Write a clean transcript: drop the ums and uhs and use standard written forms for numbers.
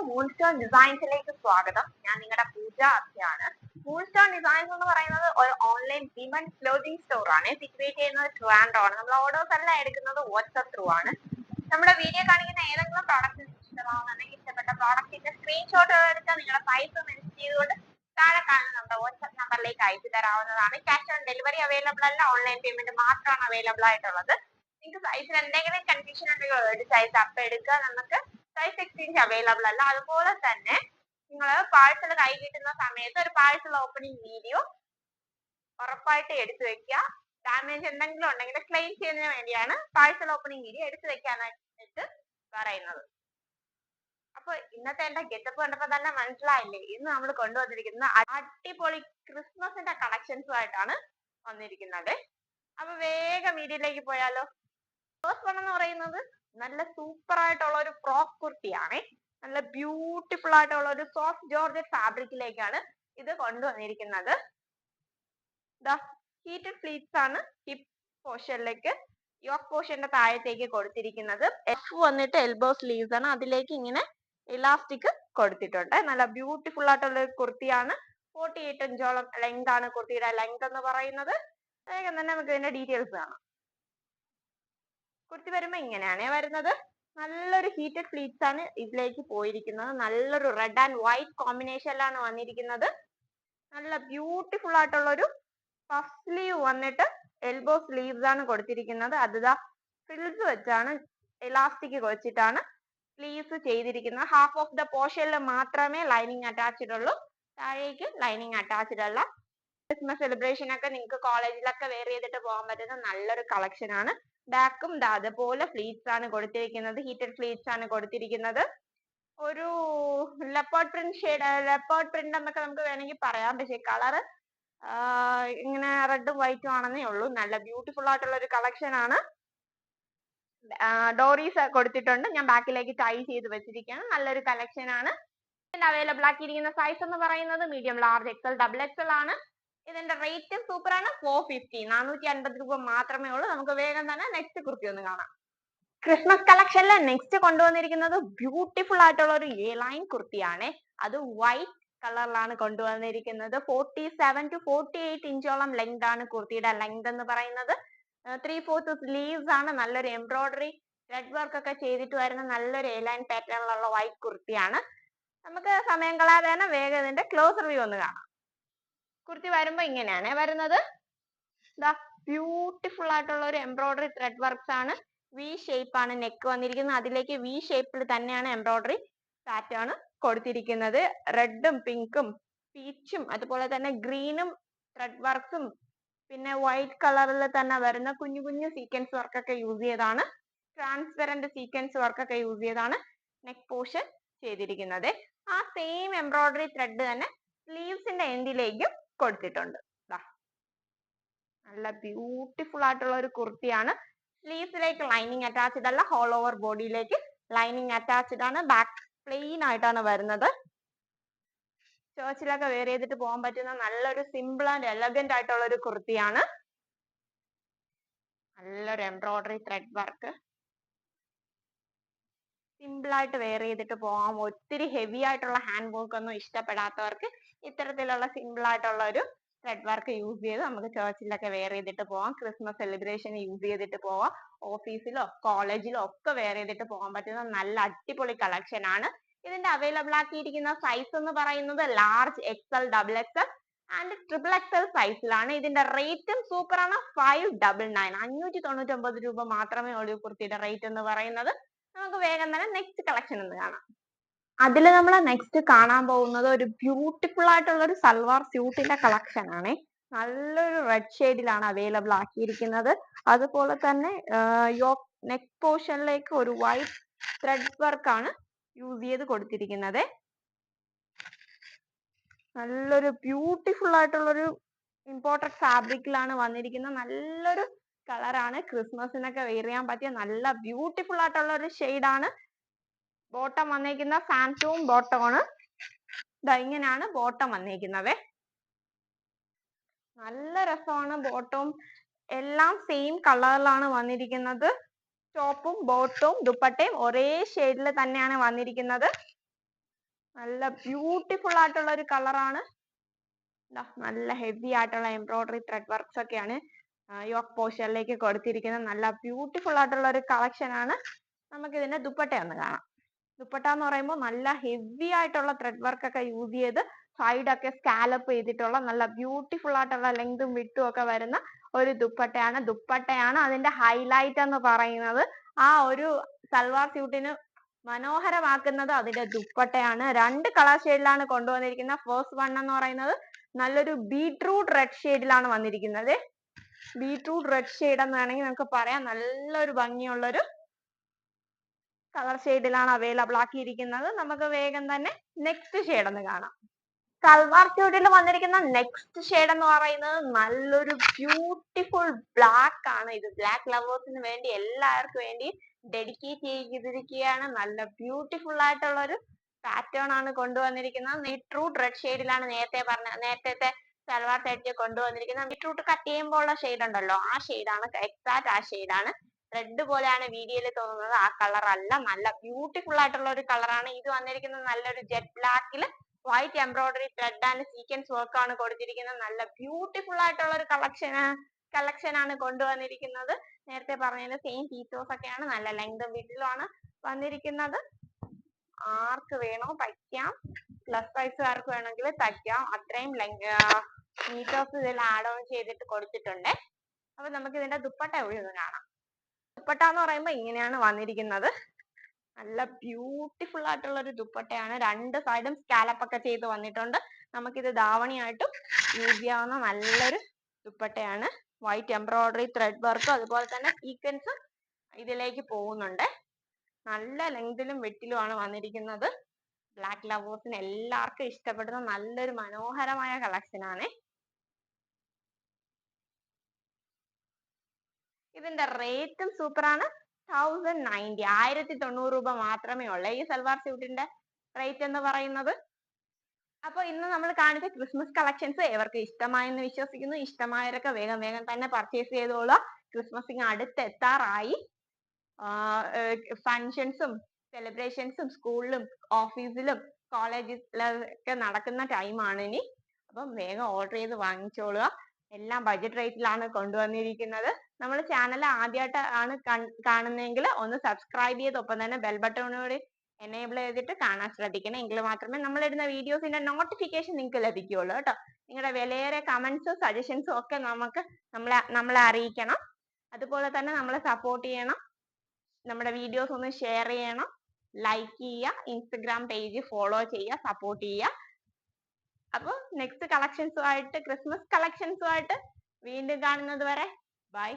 Moonstone ഡിസൈൻസിലേക്ക് സ്വാഗതം. ഞാൻ നിങ്ങളുടെ പൂജ അധ്യാണ്. മൂൺസ്റ്റോൺ ഡിസൈൻസ് എന്ന് പറയുന്നത് ഒരു ഓൺലൈൻ വിമൻ ക്ലോത്തിങ് സ്റ്റോർ ആണ്. സിറ്റുവേറ്റ് ചെയ്യുന്നത് ട്രിവാൻഡ്രം ആണ്. നമ്മൾ ഓർഡേഴ്സ് എല്ലാം എടുക്കുന്നത് വാട്സ്ആപ്പ് ത്രൂ ആണ്. നമ്മുടെ വീഡിയോ കാണിക്കുന്ന ഏതെങ്കിലും പ്രോഡക്റ്റ് ഇഷ്ടമാവുന്നുണ്ടെങ്കിൽ ഇഷ്ടപ്പെട്ട പ്രോഡക്റ്റിന്റെ സ്ക്രീൻഷോട്ട് എടുത്ത് നിങ്ങളുടെ സൈസ് മെൻഷൻ ചെയ്തുകൊണ്ട് താഴെ കാണുന്ന നമ്മുടെ വാട്സ്ആപ്പ് നമ്പറിലേക്ക് അയച്ചു തരാവുന്നതാണ്. ക്യാഷ് ഓൺ ഡെലിവറി അവൈലബിൾ അല്ല, ഓൺലൈൻ പേയ്മെന്റ് മാത്രമാണ് അവൈലബിൾ ആയിട്ടുള്ളത്. നിങ്ങൾക്ക് സൈസിൽ എന്തെങ്കിലും കൺഫ്യൂഷൻ ഉണ്ടെങ്കിൽ ഒരു സൈസ് അപ്പ് എടുക്കുക. നമുക്ക് സൈസ് എക്സ്ചേഞ്ച് അവൈലബിൾ അല്ല. അതുപോലെ തന്നെ നിങ്ങൾ പാഴ്സൽ കൈ കിട്ടുന്ന സമയത്ത് ഒരു പാഴ്സൽ ഓപ്പണിംഗ് വീഡിയോ ഉറപ്പായിട്ട് എടുത്തു വെക്കുക. ഡാമേജ് എന്തെങ്കിലും ഉണ്ടെങ്കിൽ ക്ലെയിം ചെയ്യുന്നതിന് വേണ്ടിയാണ് പാഴ്സൽ ഓപ്പണിംഗ് വീഡിയോ എടുത്തു വെക്കാനായിട്ട് പറയുന്നത്. അപ്പൊ ഇന്നത്തെ എന്റെ ഗെറ്റപ്പ് കണ്ടപ്പോ തന്നെ മനസ്സിലായില്ലേ, ഇന്ന് നമ്മൾ കൊണ്ടുവന്നിരിക്കുന്ന അടിപൊളി ക്രിസ്മസിന്റെ കളക്ഷൻസുമായിട്ടാണ് വന്നിരിക്കുന്നത്. അപ്പൊ വേഗം വീഡിയോയിലേക്ക് പോയാലോ. ഫസ്റ്റ് വൺ എന്ന് പറയുന്നത് നല്ല സൂപ്പർ ആയിട്ടുള്ള ഒരു ഫ്രോക്ക് കുർത്തിയാണ്. നല്ല ബ്യൂട്ടിഫുൾ ആയിട്ടുള്ള ഒരു സോഫ്റ്റ് ജോർജറ്റ് ഫാബ്രിക്കിലേക്കാണ് ഇത് കൊണ്ടുവന്നിരിക്കുന്നത്. ഹീറ്റഡ് ഫ്ലീറ്റ്സ് ആണ് ഹിപ്പ് പോർഷനിലേക്ക്, യോക്ക് പോർഷന്റെ താഴത്തേക്ക് കൊടുത്തിരിക്കുന്നത്. എഫ് വന്നിട്ട് എൽബോ സ്ലീവ്സ് ആണ്, അതിലേക്ക് ഇങ്ങനെ ഇലാസ്റ്റിക് കൊടുത്തിട്ടുണ്ട്. നല്ല ബ്യൂട്ടിഫുൾ ആയിട്ടുള്ള ഒരു കുർത്തിയാണ്. 48 ഇഞ്ചോളം ലെങ്ത് ആണ് കുർത്തിയുടെ ലെങ്ത് എന്ന് പറയുന്നത്. വേഗം തന്നെ നമുക്ക് ഇതിന്റെ ഡീറ്റെയിൽസ് കാണാം. കുർത്തി വരുമ്പോ ഇങ്ങനെയാണ് വരുന്നത്. നല്ലൊരു ഹീറ്റഡ് ഫ്ലീറ്റ്സ് ആണ് ഇതിലേക്ക് പോയിരിക്കുന്നത്. നല്ലൊരു റെഡ് ആൻഡ് വൈറ്റ് കോമ്പിനേഷനിലാണ് വന്നിരിക്കുന്നത്. നല്ല ബ്യൂട്ടിഫുൾ ആയിട്ടുള്ള ഒരു പഫ് സ്ലീവ് വന്നിട്ട് എൽബോ സ്ലീവ്സ് ആണ് കൊടുത്തിരിക്കുന്നത്. അത് ഫ്രിൽസ് വെച്ചാണ് എലാസ്റ്റിക് വെച്ചിട്ടാണ് സ്ലീവ്സ് ചെയ്തിരിക്കുന്നത്. ഹാഫ് ഓഫ് ദ പോർഷനിൽ മാത്രമേ ലൈനിങ് അറ്റാച്ച്ഡ് ഉള്ളൂ, താഴേക്ക് ലൈനിങ് അറ്റാച്ച്ഡ് അല്ല. ക്രിസ്മസ് സെലിബ്രേഷൻ ഒക്കെ നിങ്ങൾക്ക് കോളേജിലൊക്കെ വെയർ ചെയ്തിട്ട് പോകാൻ പറ്റുന്ന നല്ലൊരു കളക്ഷൻ ആണ്. ബാക്കും അതുപോലെ ഫ്ലീറ്റ്സ് ആണ് കൊടുത്തിരിക്കുന്നത്. ഹീറ്റഡ് ഫ്ലീറ്റ്സ് ആണ് കൊടുത്തിരിക്കുന്നത്. ഒരു leopard print shade, leopard print എന്നൊക്കെ നമുക്ക് വേണമെങ്കിൽ പറയാം. പക്ഷേ കളർ ഇങ്ങനെ റെഡും വൈറ്റും ആണെന്നേ ഉള്ളൂ. നല്ല ബ്യൂട്ടിഫുൾ ആയിട്ടുള്ള ഒരു കളക്ഷൻ ആണ്. ഡോറീസ് കൊടുത്തിട്ടുണ്ട്. ഞാൻ ബാക്കിലേക്ക് ടൈ ചെയ്ത് വെച്ചിരിക്കുകയാണ്. നല്ലൊരു കളക്ഷൻ ആണ്. അവൈലബിൾ ആക്കിയിരിക്കുന്ന സൈസ് എന്ന് പറയുന്നത് medium, large, XL, double XL ആണ്. ഇതിന്റെ റേറ്റ് സൂപ്പർ ആണ്. 450, 450 രൂപ മാത്രമേ ഉള്ളൂ. നമുക്ക് വേഗം തന്നെ നെക്സ്റ്റ് കുർത്തി ഒന്ന് കാണാം. ക്രിസ്മസ് കളക്ഷനിൽ നെക്സ്റ്റ് കൊണ്ടുവന്നിരിക്കുന്നത് ബ്യൂട്ടിഫുൾ ആയിട്ടുള്ള ഒരു എ ലൈൻ കുർത്തിയാണ്. അത് വൈറ്റ് കളറിലാണ് കൊണ്ടുവന്നിരിക്കുന്നത്. 47 to 48 ഇഞ്ചോളം ലെങ്ത് ആണ് കുർത്തിയുടെ ലെങ്ത് എന്ന് പറയുന്നത്. 3/4 സ്ലീവ്സ് ആണ്. നല്ലൊരു എംബ്രോയിഡറി ത്രെഡ് വർക്ക് ഒക്കെ ചെയ്തിട്ട് വരുന്ന നല്ലൊരു എ ലൈൻ പാറ്റേണിലുള്ള വൈറ്റ് കുർത്തിയാണ്. നമുക്ക് സമയം കളയാതെ തന്നെ വേഗം ഇതിന്റെ ക്ലോസർ വ്യൂ ഒന്ന് കാണാം. കുർത്തി വരുമ്പോ ഇങ്ങനെയാണ് വരുന്നത്. ബ്യൂട്ടിഫുൾ ആയിട്ടുള്ള ഒരു എംബ്രോയിഡറി ത്രെഡ് വർക്ക്സ് ആണ്. വി ഷേപ്പ് ആണ് നെക്ക് വന്നിരിക്കുന്നത്. അതിലേക്ക് വി ഷേപ്പിൽ തന്നെയാണ് എംബ്രോയിഡറി പാറ്റേൺ കൊടുത്തിരിക്കുന്നത്. റെഡും പിങ്കും പീച്ചും അതുപോലെ തന്നെ ഗ്രീനും ത്രെഡ് വർക്ക്സും പിന്നെ വൈറ്റ് കളറിൽ തന്നെ വരുന്ന കുഞ്ഞു കുഞ്ഞു സീക്വൻസ് വർക്ക് ഒക്കെ യൂസ് ചെയ്താണ്, ട്രാൻസ്പെറന്റ് സീക്വൻസ് വർക്ക് ഒക്കെ യൂസ് ചെയ്താണ് നെക്ക് പോർഷൻ ചെയ്തിരിക്കുന്നത്. ആ സെയിം എംബ്രോയിഡറി ത്രെഡ് തന്നെ സ്ലീവ്സിന്റെ എൻഡിലേക്കും കൊടുത്തിട്ടുണ്ട്. നല്ല ബ്യൂട്ടിഫുൾ ആയിട്ടുള്ള ഒരു കുർത്തിയാണ്. സ്ലീവ്സിലേക്ക് ലൈനിങ് അറ്റാച്ച്ഡ് അല്ല, ഹോൾ ഓവർ ബോഡിയിലേക്ക് ലൈനിങ് അറ്റാച്ച്ഡ് ആണ്. ബാക്ക് പ്ലെയിൻ ആയിട്ടാണ് വരുന്നത്. ചേർച്ചിലൊക്കെ വെയർ ചെയ്തിട്ട് പോകാൻ പറ്റുന്ന നല്ലൊരു സിമ്പിൾ ആൻഡ് എലഗന്റ് ആയിട്ടുള്ള ഒരു കുർത്തിയാണ്. നല്ലൊരു എംബ്രോയിഡറി ത്രെഡ് വർക്ക്, സിമ്പിൾ ആയിട്ട് വെയർ ചെയ്തിട്ട് പോകാം. ഒത്തിരി ഹെവി ആയിട്ടുള്ള ഹാൻഡ് വർക്ക് ഒന്നും ഇഷ്ടപ്പെടാത്തവർക്ക് ഇത്തരത്തിലുള്ള സിമ്പിൾ ആയിട്ടുള്ള ഒരു ത്രെഡ് വർക്ക് യൂസ് ചെയ്ത് നമുക്ക് ചേർച്ചിലൊക്കെ വെയർ ചെയ്തിട്ട് പോവാം. ക്രിസ്മസ് സെലിബ്രേഷൻ യൂസ് ചെയ്തിട്ട് പോവാം. ഓഫീസിലോ കോളേജിലോ ഒക്കെ വെയർ ചെയ്തിട്ട് പോകാൻ പറ്റുന്ന നല്ല അടിപൊളി കളക്ഷൻ ആണ്. ഇതിന്റെ അവൈലബിൾ ആക്കിയിരിക്കുന്ന സൈസ് എന്ന് പറയുന്നത് large, XL, double XL and triple XL സൈസിലാണ്. ഇതിന്റെ റേറ്റും സൂപ്പർ ആണ്. 599, 599 രൂപ മാത്രമേ ഉള്ളൂ കുർത്തിയുടെ റേറ്റ് എന്ന് പറയുന്നത്. നമുക്ക് വേഗം തന്നെ നെക്സ്റ്റ് കളക്ഷൻ ഒന്ന് കാണാം. അതിൽ നമ്മൾ നെക്സ്റ്റ് കാണാൻ പോകുന്നത് ഒരു ബ്യൂട്ടിഫുൾ ആയിട്ടുള്ള ഒരു സൽവാർ സ്യൂട്ടിന്റെ കളക്ഷൻ ആണ്. നല്ലൊരു റെഡ് ഷെയ്ഡിലാണ് അവൈലബിൾ ആക്കിയിരിക്കുന്നത്. അതുപോലെ തന്നെ യോക്ക് നെക്ക് പോർഷനിലേക്ക് ഒരു വൈറ്റ് ത്രെഡ് വർക്ക് ആണ് യൂസ് ചെയ്ത് കൊടുത്തിരിക്കുന്നത്. നല്ലൊരു ബ്യൂട്ടിഫുൾ ആയിട്ടുള്ളൊരു ഇമ്പോർട്ടഡ് ഫാബ്രിക്കിലാണ് വന്നിരിക്കുന്നത്. നല്ലൊരു കളറാണ്. ക്രിസ്മസിനൊക്കെ വെയർ ചെയ്യാൻ പറ്റിയ നല്ല ബ്യൂട്ടിഫുൾ ആയിട്ടുള്ള ഒരു ഷെയ്ഡാണ്. ബോട്ടം വന്നിരിക്കുന്ന സാൻറ്റൂൺ ബോട്ടം ആണ്. ഇങ്ങനെയാണ് ബോട്ടം വന്നിരിക്കുന്നത്. നല്ല രസമാണ്. ബോട്ടവും എല്ലാം സെയിം കളറിലാണ് വന്നിരിക്കുന്നത്. ടോപ്പും ബോട്ടവും ദുപ്പട്ടയും ഒരേ ഷെയ്ഡിൽ തന്നെയാണ് വന്നിരിക്കുന്നത്. നല്ല ബ്യൂട്ടിഫുൾ ആയിട്ടുള്ള ഒരു കളറാണ്. നല്ല ഹെവി ആയിട്ടുള്ള എംബ്രോയിഡറി ത്രെഡ് വർക്ക്സ് ഒക്കെയാണ് യോക്ക് പോർഷനിലേക്ക് കൊടുത്തിരിക്കുന്നത്. നല്ല ബ്യൂട്ടിഫുൾ ആയിട്ടുള്ള ഒരു കളക്ഷൻ ആണ്. നമുക്ക് ഇതിന്റെ ദുപ്പട്ട ഒന്ന് കാണാം. ദുപ്പട്ട എന്ന് പറയുമ്പോൾ നല്ല ഹെവി ആയിട്ടുള്ള ത്രെഡ് വർക്ക് ഒക്കെ യൂസ് ചെയ്ത് സൈഡ് ഒക്കെ സ്കാലപ്പ് ചെയ്തിട്ടുള്ള നല്ല ബ്യൂട്ടിഫുൾ ആയിട്ടുള്ള ലെങ്തും വിട്ടും ഒക്കെ വരുന്ന ഒരു ദുപ്പട്ടയാണ് അതിന്റെ ഹൈലൈറ്റ് എന്ന് പറയുന്നത്. ആ ഒരു സൽവാർ സ്യൂട്ടിന് മനോഹരമാക്കുന്നത് അതിന്റെ ദുപ്പട്ടയാണ്. 2 കളർ ഷെയ്ഡിലാണ് കൊണ്ടുവന്നിരിക്കുന്നത്. ഫസ്റ്റ് വൺ എന്ന് പറയുന്നത് നല്ലൊരു ബീട്രൂട്ട് റെഡ് ഷെയ്ഡിലാണ് വന്നിരിക്കുന്നത്. ബീട്രൂട്ട് റെഡ് ഷെയ്ഡ് എന്ന് വേണമെങ്കിൽ നമുക്ക് പറയാം. നല്ലൊരു ഭംഗിയുള്ളൊരു കളർ ഷെയ്ഡിലാണ് അവൈലബിൾ ആക്കിയിരിക്കുന്നത്. നമുക്ക് വേഗം തന്നെ നെക്സ്റ്റ് ഷെയ്ഡ് ഒന്ന് കാണാം. സൽവാർ സ്യൂട്ടിൽ വന്നിരിക്കുന്ന നെക്സ്റ്റ് ഷെയ്ഡ് എന്ന് പറയുന്നത് നല്ലൊരു ബ്യൂട്ടിഫുൾ ബ്ലാക്ക് ആണ്. ഇത് ബ്ലാക്ക് ലവേഴ്സിന് വേണ്ടി എല്ലാവർക്കും വേണ്ടി ഡെഡിക്കേറ്റ് ചെയ്തിരിക്കുകയാണ്. നല്ല ബ്യൂട്ടിഫുൾ ആയിട്ടുള്ള ഒരു പാറ്റേൺ ആണ് കൊണ്ടുവന്നിരിക്കുന്നത്. ബീട്രൂട്ട് റെഡ് ഷെയ്ഡിലാണ് നേരത്തെ സൽവാർ സെറ്റ് കൊണ്ടുവന്നിരിക്കുന്നത്. ബീട്രൂട്ട് കട്ട് ചെയ്യുമ്പോൾ ഉള്ള ഷെയ്ഡ് ഉണ്ടല്ലോ, ആ ഷെയ്ഡാണ് എക്സാക്ട് ആ ഷെയ്ഡാണ്. റെഡ് പോലെയാണ് വീഡിയോയിൽ തോന്നുന്നത്, ആ കളർ അല്ല. നല്ല ബ്യൂട്ടിഫുൾ ആയിട്ടുള്ള ഒരു കളറാണ് ഇത് വന്നിരിക്കുന്നത്. നല്ലൊരു ജെറ്റ് ബ്ലാക്കിൽ white embroidery thread and sequence work ആണ് കൊടുത്തിരിക്കുന്നത്. നല്ല ബ്യൂട്ടിഫുൾ ആയിട്ടുള്ള ഒരു കളക്ഷൻ ആണ് കൊണ്ടുവന്നിരിക്കുന്നത്. നേരത്തെ പറഞ്ഞതിന്റെ സെയിം ഫീച്ചേഴ്സ് ഒക്കെയാണ്. നല്ല ലെങ്തും വിഡ്ത്തുമാണ് വന്നിരിക്കുന്നത്. ആർക്ക് വേണോ തയ്ക്കാം, പ്ലസ് സൈസുകാർക്ക് വേണമെങ്കിൽ തയ്ക്കാം. അത്രയും മീറ്റേഴ്സ് ഇതിൽ ആഡ് ഓൺ ചെയ്തിട്ട് കൊടുത്തിട്ടുണ്ട്. അപ്പൊ നമുക്ക് ഇതിന്റെ ദുപ്പട്ട കൂടി ഒന്ന് കാണാം. ദുപ്പട്ട എന്ന് പറയുമ്പോൾ ഇങ്ങനെയാണ് വന്നിരിക്കുന്നത്. നല്ല ബ്യൂട്ടിഫുൾ ആയിട്ടുള്ള ഒരു ദുപ്പട്ടയാണ്. 2 സൈഡും സ്കാലപ്പ് ഒക്കെ ചെയ്ത് വന്നിട്ടുണ്ട്. നമുക്കിത് ധാവണിയായിട്ടും യൂസ് ചെയ്യാവുന്ന നല്ലൊരു ദുപ്പട്ടയാണ്. വൈറ്റ് എംബ്രോയിഡറി ത്രെഡ് വർക്കും അതുപോലെ തന്നെ സീക്വൻസ് ഇതിലേക്ക് പോകുന്നുണ്ട്. നല്ല ലെങ്തിലും വെട്ടിലുമാണ് വന്നിരിക്കുന്നത്. ബ്ലാക്ക് ലവേഴ്സിന് എല്ലാവർക്കും ഇഷ്ടപ്പെടുന്ന നല്ലൊരു മനോഹരമായ കളക്ഷൻ ആണ്. ഇതിന്റെ റേറ്റും സൂപ്പറാണ്. 1090 രൂപ മാത്രമേ ഉള്ളൂ ഈ സൽവാർ സ്യൂട്ടിന്റെ റേറ്റ് എന്ന് പറയുന്നത്. അപ്പൊ ഇന്ന് നമ്മൾ കാണിച്ച ക്രിസ്മസ് കളക്ഷൻസ് ഏവർക്ക് ഇഷ്ടമായെന്ന് വിശ്വസിക്കുന്നു. ഇഷ്ടമായവരൊക്കെ വേഗം തന്നെ പർച്ചേസ് ചെയ്തോളുക. ക്രിസ്മസ് അടുത്തെത്താറായി. ഫങ്ഷൻസും സെലിബ്രേഷൻസും സ്കൂളിലും ഓഫീസിലും കോളേജിലൊക്കെ നടക്കുന്ന ടൈമാണ് ഇനി. അപ്പം വേഗം ഓർഡർ ചെയ്ത് വാങ്ങിച്ചോളുക. എല്ലാം ബഡ്ജറ്റ് റേറ്റിലാണ് കൊണ്ടുവന്നിരിക്കുന്നത്. നമ്മൾ ചാനൽ ആദ്യമായിട്ട് ആണ് കാണുന്നതെങ്കിൽ ഒന്ന് സബ്സ്ക്രൈബ് ചെയ്ത് ഒപ്പം തന്നെ ബെൽ ബട്ടൺ കൂടി എനേബിൾ ചെയ്തിട്ട് കാണാൻ ശ്രദ്ധിക്കണം. എങ്കിൽ മാത്രമേ നമ്മൾ ഇടുന്ന വീഡിയോസിന്റെ നോട്ടിഫിക്കേഷൻ നിങ്ങൾക്ക് ലഭിക്കുകയുള്ളൂ കേട്ടോ. നിങ്ങളുടെ വിലയേറിയ കമന്റ്സും സജഷൻസും ഒക്കെ നമ്മളെ അറിയിക്കണം. അതുപോലെ തന്നെ നമ്മളെ സപ്പോർട്ട് ചെയ്യണം. നമ്മുടെ വീഡിയോസ് ഒന്ന് ഷെയർ ചെയ്യണം, ലൈക്ക് ചെയ്യുക, ഇൻസ്റ്റഗ്രാം പേജ് ഫോളോ ചെയ്യുക, സപ്പോർട്ട് ചെയ്യുക. അപ്പോൾ നെക്സ്റ്റ് കളക്ഷൻസുമായിട്ട് ക്രിസ്മസ് കളക്ഷൻസുമായിട്ട് വീണ്ടും കാണുന്നത് വരെ ബൈ.